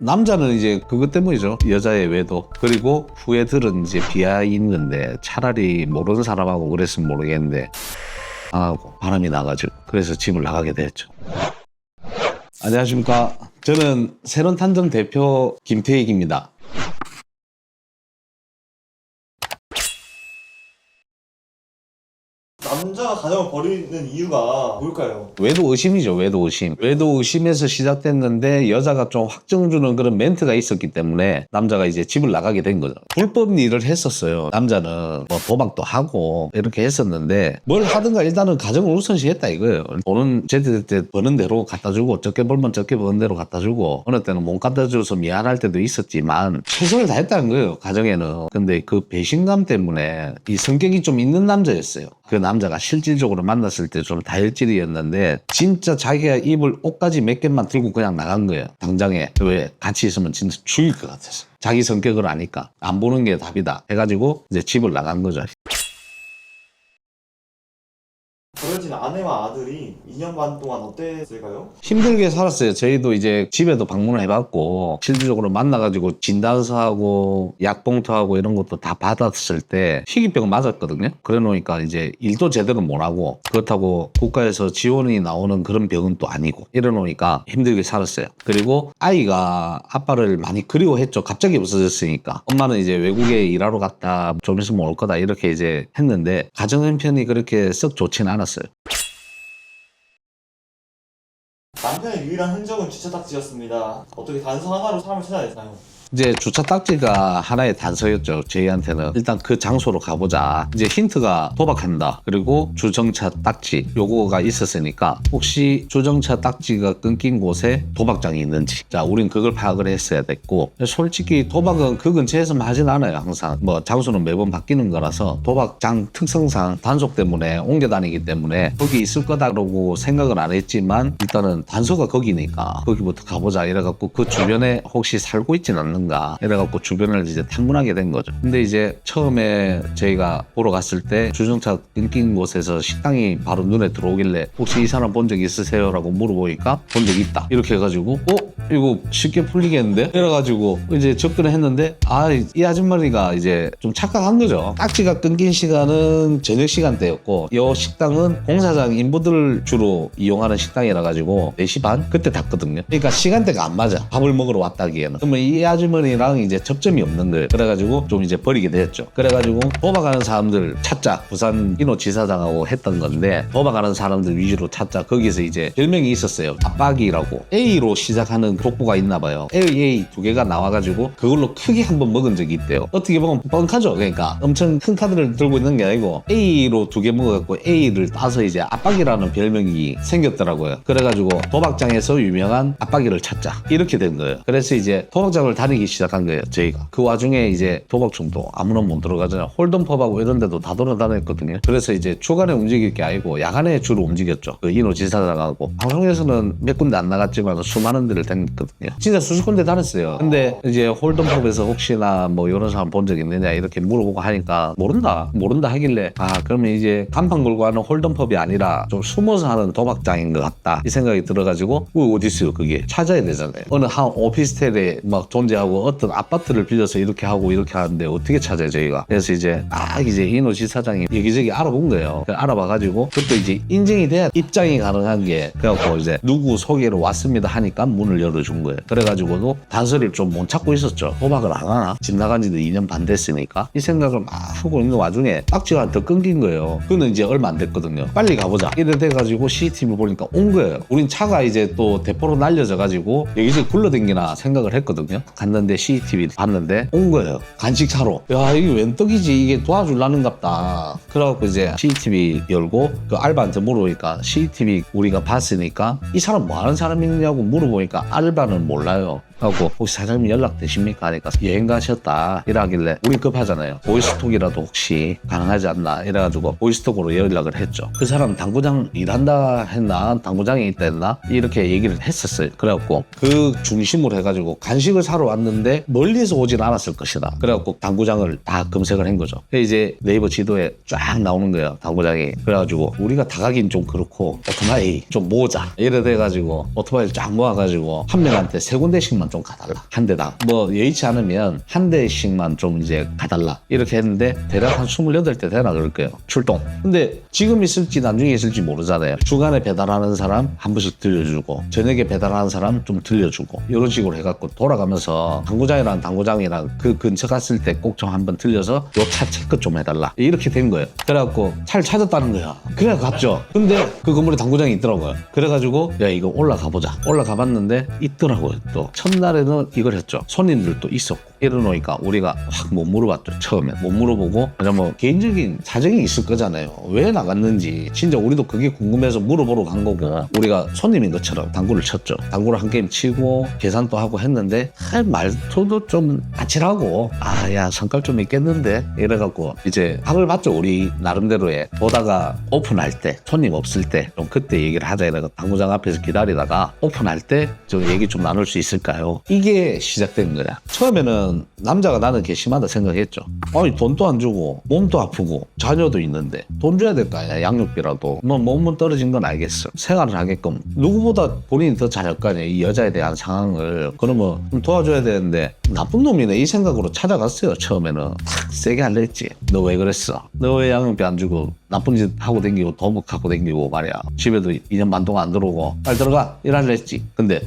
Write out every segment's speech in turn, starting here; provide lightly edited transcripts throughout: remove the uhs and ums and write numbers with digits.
남자는 이제 그것 때문이죠. 여자의 외도. 그리고 후회들은 이제 비하인드인데 차라리 모르는 사람하고 그랬으면 모르겠는데 안 하고 바람이 나가지고 그래서 집을 나가게 됐죠. 안녕하십니까. 저는 새론탄정 대표 김태익입니다. 남자가 가정을 버리는 이유가 뭘까요? 외도 의심이죠. 외도 의심. 외도 의심에서 시작됐는데 여자가 좀 확정 주는 그런 멘트가 있었기 때문에 남자가 이제 집을 나가게 된 거죠. 불법 일을 했었어요. 남자는 뭐 도박도 하고 이렇게 했었는데 뭘 하든가 일단은 가정을 우선시했다 이거예요. 돈은 제때 버는 대로 갖다 주고 적게 벌면 적게 버는 대로 갖다 주고 어느 때는 못 갖다 줘서 미안할 때도 있었지만 최선을 다했다는 거예요. 가정에는. 근데 그 배신감 때문에 이 성격이 좀 있는 남자였어요. 그 남자가 실질적으로 만났을 때 좀 다혈질이었는데 진짜 자기가 입을 옷까지 몇 개만 들고 그냥 나간 거예요. 당장에. 왜? 같이 있으면 진짜 죽일 것 같아서. 자기 성격을 아니까 안 보는 게 답이다 해가지고 이제 집을 나간 거죠. 버려진 아내와 아들이 2년 반 동안 어땠을까요? 힘들게 살았어요. 저희도 이제 집에도 방문을 해봤고 실질적으로 만나가지고 진단서하고 약봉투하고 이런 것도 다 받았을 때 희귀병 맞았거든요. 그래 놓으니까 이제 일도 제대로 못하고 그렇다고 국가에서 지원이 나오는 그런 병은 또 아니고 이래 놓으니까 힘들게 살았어요. 그리고 아이가 아빠를 많이 그리워했죠. 갑자기 없어졌으니까. 엄마는 이제 외국에 일하러 갔다 좀 있으면 올 거다 이렇게 이제 했는데 가정 형편이 그렇게 썩 좋진 않았어요. 남편의 유일한 흔적은 주차 딱지였습니다. 어떻게 단서 하나로 사람을 찾아냈나요? 이제 주차 딱지가 하나의 단서였죠. 저희한테는. 일단 그 장소로 가보자. 이제 힌트가 도박한다. 그리고 주정차 딱지. 요거가 있었으니까 혹시 주정차 딱지가 끊긴 곳에 도박장이 있는지. 자, 우린 그걸 파악을 했어야 됐고 솔직히 도박은 그 근처에서만 하진 않아요. 항상. 뭐 장소는 매번 바뀌는 거라서 도박장 특성상 단속 때문에 옮겨 다니기 때문에 거기 있을 거다라고 생각을 안 했지만 일단은 단서가 거기니까 거기부터 가보자 이래갖고 그 주변에 혹시 살고 있진 않는 이래갖고 주변을 이제 탐문하게 된 거죠. 근데 이제 처음에 저희가 보러 갔을 때 주정차 끊긴 곳에서 식당이 바로 눈에 들어오길래 혹시 이 사람 본 적 있으세요? 라고 물어보니까 본 적 있다. 이렇게 해가지고 이거 쉽게 풀리겠는데? 이래가지고 이제 접근을 했는데 이 아줌마리가 이제 좀 착각한 거죠. 딱지가 끊긴 시간은 저녁 시간대였고 이 식당은 공사장 인부들 주로 이용하는 식당이라 가지고 4시 반? 그때 닫거든요. 그러니까 시간대가 안 맞아. 밥을 먹으러 왔다기에는. 그러면 이 아주머니랑 이제 접점이 없는 거예요. 그래가지고 좀 이제 버리게 됐죠. 그래가지고 도박하는 사람들 찾자. 부산 인호지사장하고 했던 건데 도박하는 사람들 위주로 찾자. 거기서 이제 별명이 있었어요. 압박이라고. A로 시작하는 독보가 있나 봐요. A 2개가 나와가지고 그걸로 크게 한번 먹은 적이 있대요. 어떻게 보면 뻥카죠. 그러니까 엄청 큰 카드를 들고 있는 게 아니고 A로 2개 먹어갖고 A를 따서 이제 압박이라는 별명이 생겼더라고요. 그래가지고 도박장에서 유명한 압박이를 찾자. 이렇게 된 거예요. 그래서 이제 도박장을 다니기 시작한 거예요. 저희가. 그 와중에 이제 도박중도 아무나 못 들어가잖아요. 홀덤펍하고 이런 데도 다 돌아다녔거든요. 그래서 이제 주간에 움직일 게 아니고 야간에 주로 움직였죠. 그 인호지사장하고 방송에서는 몇 군데 안 나갔지만 수많은 데를 다녔거든요. 진짜 수십 군데 다녔어요. 근데 이제 홀덤펍에서 혹시나 뭐 이런 사람 본 적 있느냐 이렇게 물어보고 하니까 모른다 하길래 그러면 이제 간판 걸고 하는 홀덤펍이 아니라 좀 숨어서 하는 도박장인 것 같다 이 생각이 들어가지고 어디 있어요 그게 찾아야 되잖아요. 어느 한 오피스텔에 막 존재하고 어떤 아파트를 빌려서 이렇게 하고 이렇게 하는데 어떻게 찾아요 저희가. 그래서 이제 이제 인호지사장이 여기저기 알아본 거예요. 알아봐가지고 그것도 이제 인증이 돼야 입장이 가능한 게 그래갖고 이제 누구 소개로 왔습니다 하니까 문을 열어준 거예요. 그래가지고도 단서를 좀 못 찾고 있었죠. 도박을 안 하나? 집 나간 지도 2년 반 됐으니까 이 생각을 막 하고 있는 와중에 딱지가 더 끊긴 거예요. 그는 이제 얼마 안 됐거든요. 빨리 가보자 이래 돼가지고 CCTV 보니까 온 거예요. 우린 차가 이제 또 대포로 날려져가지고 여기저기 굴러댕기나 생각을 했거든요. 갔는데 CCTV 봤는데 온 거예요. 간식차로. 야 이게 웬 떡이지 이게 도와줄라는갑다. 그래갖고 이제 CCTV 열고 그 알바한테 물어보니까 CCTV 우리가 봤으니까 이 사람 뭐 하는 사람이냐고 물어보니까 알바는 몰라요. 하고 혹시 사장님 연락 되십니까? 하니까 여행 가셨다 이러길래 우리 급하잖아요. 보이스톡이라도 혹시 가능하지 않나 이래가지고 보이스톡으로 연락을 했죠. 그 사람 당구장 일한다 했나 당구장에 있다 했나 이렇게 얘기를 했었어요. 그래갖고 그 중심으로 해가지고 간식을 사러 왔는데 멀리서 오진 않았을 것이다. 그래갖고 당구장을 다 검색을 한 거죠. 이제 네이버 지도에 쫙 나오는 거예요 당구장이. 그래가지고 우리가 다 가긴 좀 그렇고 오토바이 좀 모으자 이래 돼가지고 오토바이를 쫙 모아가지고 한 명한테 3군데씩만 대씩만 좀 가달라. 한 대당. 뭐 여의치 않으면 한 대씩만 좀 이제 가달라. 이렇게 했는데 대략 한 28대 되나 그럴 거예요. 출동. 근데 지금 있을지 나중에 있을지 모르잖아요. 주간에 배달하는 사람 한 번씩 들려주고 저녁에 배달하는 사람 좀 들려주고 이런 식으로 해갖고 돌아가면서 당구장이랑 그 근처 갔을 때 꼭 좀 한번 들려서 요 차 체크 좀 해달라. 이렇게 된 거예요. 그래갖고 차를 찾았다는 거야. 그래 갔죠. 근데 그 건물에 당구장이 있더라고요. 그래가지고 야 이거 올라가 보자. 올라가 봤는데 있더라고요. 또 첫날에는 이걸 했죠. 손님들도 있었고 이러놓으니까 우리가 확 못 물어봤죠. 처음에 못 물어보고 그냥 뭐 개인적인 사정이 있을 거잖아요. 왜 나갔는지 진짜 우리도 그게 궁금해서 물어보러 간 거고 우리가 손님인 것처럼 당구를 쳤죠. 당구를 한 게임 치고 계산도 하고 했는데 말투도 좀 아찔하고 야 성깔 좀 있겠는데 이래갖고 이제 학을 봤죠. 우리 나름대로에 보다가 오픈할 때 손님 없을 때 좀 그때 얘기를 하자 이래가 당구장 앞에서 기다리다가 오픈할 때 저 얘기 좀 나눌 수 있을까요? 이게 시작된 거야. 처음에는 남자가 나는 괘씸하다 생각했죠. 아니 돈도 안 주고 몸도 아프고 자녀도 있는데 돈 줘야 될 거 아니야. 양육비라도. 뭐 몸은 떨어진 건 알겠어. 생활을 하게끔 누구보다 본인이 더 잘할 거 아니야. 이 여자에 대한 상황을. 그러면 좀 도와줘야 되는데 나쁜 놈이네 이 생각으로 찾아갔어요. 처음에는 탁 세게 할려 했지. 너 왜 그랬어? 너 왜 양육비 안 주고 나쁜 짓 하고 댕기고 도둑 갖고 댕기고 말이야. 집에도 2년 반 동안 안 들어오고 빨리 들어가 이랄려 했지. 근데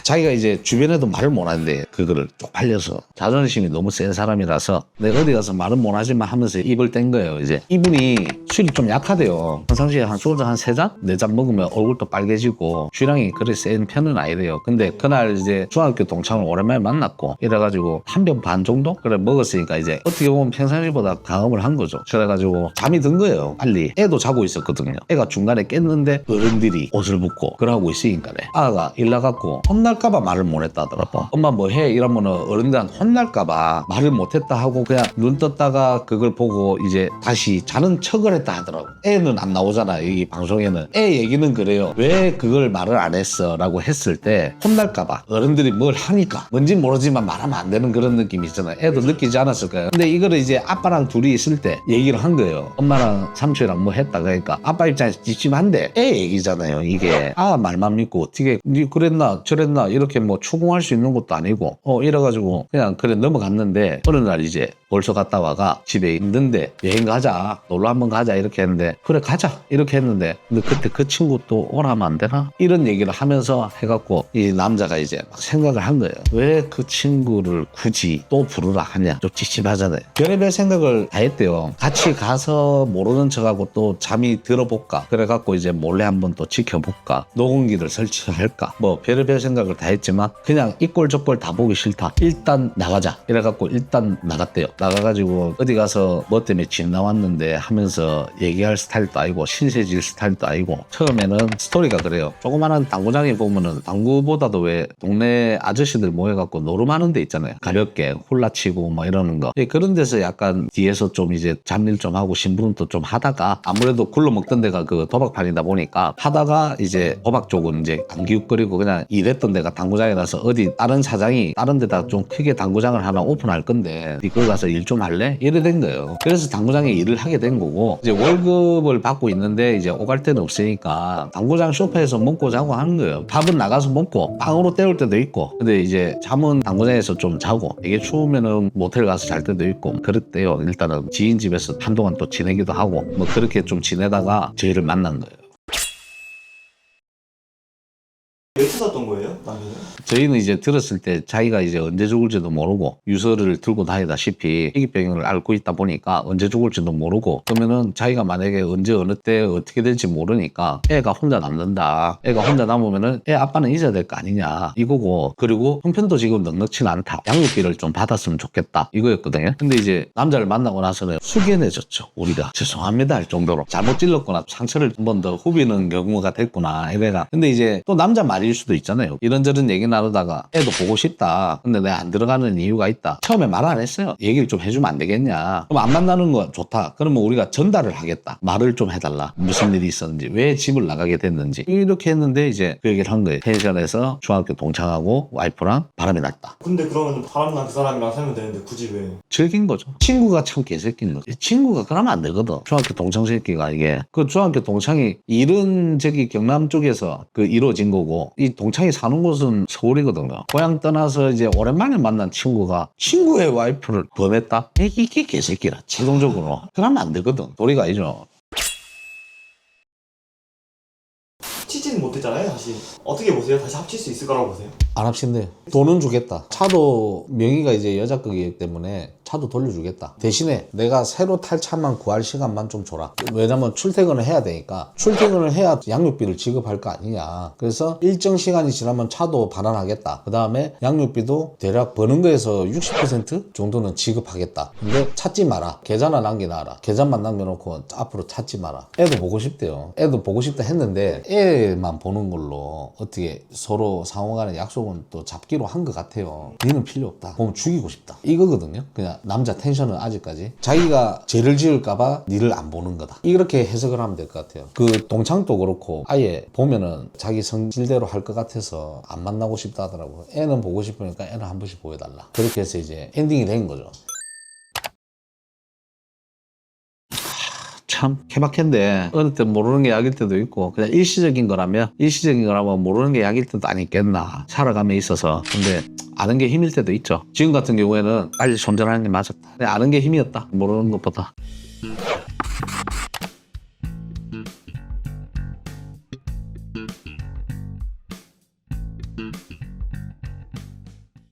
자기가 이제 주변에도 말을 못하는데 그거를 쪽팔려서 자존심이 너무 센 사람이라서 내가 어디 가서 말은 못하지만 하면서 입을 뗀 거예요. 이제 이분이 술이 좀 약하대요. 평상시에 한 소주 한 3잔? 4잔 먹으면 얼굴도 빨개지고 주량이 그리 센 편은 아니래요. 근데 그날 이제 중학교 동창을 오랜만에 만났고 이래가지고 한 병 반 정도? 그래 먹었으니까 이제 어떻게 보면 평상시보다 강음을 한 거죠. 그래가지고 잠이 든 거예요. 빨리. 애도 자고 있었거든요. 애가 중간에 깼는데 어른들이 옷을 벗고 그러고 있으니까 아가 일 나갔고 혼날까봐 말을 못했다 하더라고. 엄마 뭐 해? 이러면 어른들한테 혼날까봐 말을 못했다 하고 그냥 눈 떴다가 그걸 보고 이제 다시 자는 척을 했다 하더라고. 애는 안 나오잖아 이 방송에는. 애 얘기는 그래요. 왜 그걸 말을 안 했어? 라고 했을 때 혼날까봐 어른들이 뭘 하니까 뭔지 모르지만 말하면 안 되는 그런 느낌이 있잖아요. 애도 느끼지 않았을 거예요. 근데 이거를 이제 아빠랑 둘이 있을 때 얘기를 한 거예요. 엄마랑 삼촌이랑 뭐 했다 그러니까 아빠 입장에서 찝찝한데 애 얘기잖아요. 이게 말만 믿고 어떻게 니 그랬나 저랬나 이렇게 뭐 추궁할 수 있는 것도 아니고 이래가지고 그냥 그래 넘어갔는데 어느 날 이제 벌써 갔다 와가 집에 있는데 여행 가자 놀러 한번 가자 이렇게 했는데 그래 가자 이렇게 했는데 근데 그때 그 친구 또 오라면 안 되나? 이런 얘기를 하면서 해갖고 이 남자가 이제 막 생각을 한 거예요. 왜 그 친구를 굳이 또 부르라 하냐. 좀 찝찝하잖아요. 별의별 생각을 다 했대요. 같이 가서 모르는 척하고 또 잠이 들어볼까 그래갖고 이제 몰래 한번 또 지켜볼까 녹음기를 설치할까 뭐 별의별 생각을 다 했지만 그냥 이 꼴 저 꼴 다 보기 싫다. 일단 나가자 이래갖고 일단 나갔대요. 나가가지고 어디 가서 뭐 때문에 집 나왔는데 하면서 얘기할 스타일도 아니고 신세질 스타일도 아니고 처음에는 스토리가 그래요. 조그마한 당구장에 보면은 당구보다도 왜 동네 아저씨들 모여갖고 노름하는 데 있잖아요. 가볍게 훌라치고 뭐 이러는 거 그런 데서 약간 뒤에서 좀 이제 잡일 좀 하고 심부름도 좀 하다가 아무래도 굴러먹던 데가 그 도박판이다 보니까 하다가 이제 도박 쪽은 이제 안 기웃거리고 그냥 일했던 데가 당구장이라서 어디 다른 사장이 다른 데다 좀 크게 당구장을 하나 오픈할 건데 니 거기 가서 일 좀 할래? 이래 된 거예요. 그래서 당구장에 일을 하게 된 거고 이제 월급을 받고 있는데 이제 오갈 데는 없으니까 당구장 소파에서 먹고 자고 하는 거예요. 밥은 나가서 먹고 빵으로 때울 때도 있고 근데 이제 잠은 당구장에서 좀 자고 이게 추우면은 모텔 가서 잘 때도 있고 그랬대요. 일단은 지인 집에서 한동안 또 지내기도 하고 뭐 그렇게 좀 지내다가 저희를 만난 거예요. 왜 찾았던 거예요? 남편은? 저희는 이제 들었을 때 자기가 이제 언제 죽을지도 모르고 유서를 들고 다니다시피 희귀병을 앓고 있다 보니까 언제 죽을지도 모르고 그러면은 자기가 만약에 언제 어느 때 어떻게 될지 모르니까 애가 혼자 남는다. 애가 혼자 남으면은 애 아빠는 잊어야 될 거 아니냐 이거고 그리고 형편도 지금 넉넉치는 않다. 양육비를 좀 받았으면 좋겠다 이거였거든요. 근데 이제 남자를 만나고 나서는 숙연해졌죠. 우리가 죄송합니다 할 정도로 잘못 찔렀거나 상처를 한 번 더 후비는 경우가 됐구나 이래가. 근데 이제 또 남자 말일 수도 있잖아요. 이런저런 얘기 나누다가 애도 보고 싶다. 근데 내가 안 들어가는 이유가 있다. 처음에 말 안 했어요. 얘기를 좀 해주면 안 되겠냐. 그럼 안 만나는 거 좋다. 그러면 우리가 전달을 하겠다. 말을 좀 해달라. 무슨 일이 있었는지 왜 집을 나가게 됐는지 이렇게 했는데 이제 그 얘기를 한 거예요. 펜션에서 중학교 동창하고 와이프랑 바람이 났다. 근데 그러면 바람 난 그 사람이랑 살면 되는데 굳이 왜? 즐긴 거죠. 친구가 참 개새끼인 거죠. 친구가 그러면 안 되거든. 중학교 동창 새끼가 이게 그 중학교 동창이 이런 저기 경남 쪽에서 그 이루어진 거고 이 동창이 사는 곳은 서울 둘이거든요. 고향 떠나서 이제 오랜만에 만난 친구가 친구의 와이프를 범했다? 이게 개새끼라自動적으로. 그러면 안 되거든. 도리가 아니죠. 합치지는 못했잖아요, 다시. 어떻게 보세요? 다시 합칠 수 있을 거라고 보세요? 안 합친대. 돈은 주겠다. 차도 명의가 이제 여자 거기 때문에 차도 돌려주겠다. 대신에 내가 새로 탈 차만 구할 시간만 좀 줘라. 왜냐면 출퇴근을 해야 되니까. 출퇴근을 해야 양육비를 지급할 거 아니냐. 그래서 일정 시간이 지나면 차도 반환하겠다. 그 다음에 양육비도 대략 버는 거에서 60% 정도는 지급하겠다. 근데 찾지 마라. 계좌나 남겨놔라. 계좌만 남겨놓고 앞으로 찾지 마라. 애도 보고 싶대요. 애도 보고 싶다 했는데 애만 보는 걸로 어떻게 서로 상호간에 약속은 또 잡기로 한 것 같아요. 니는 필요 없다. 보면 죽이고 싶다. 이거거든요. 그냥 남자 텐션은 아직까지 자기가 죄를 지을까봐 니를 안 보는 거다. 이렇게 해석을 하면 될 것 같아요. 그 동창도 그렇고 아예 보면은 자기 성질대로 할 것 같아서 안 만나고 싶다 하더라고요. 애는 보고 싶으니까 애는 한 번씩 보여달라. 그렇게 해서 이제 엔딩이 된 거죠. 참 케바케인데 어느 때 모르는 게 약일 때도 있고 그냥 일시적인 거라면 모르는 게 약일 때도 아니겠나 살아감에 있어서. 근데 아는 게 힘일 때도 있죠. 지금 같은 경우에는 빨리 손절하는 게 맞았다. 그냥 아는 게 힘이었다. 모르는 것보다.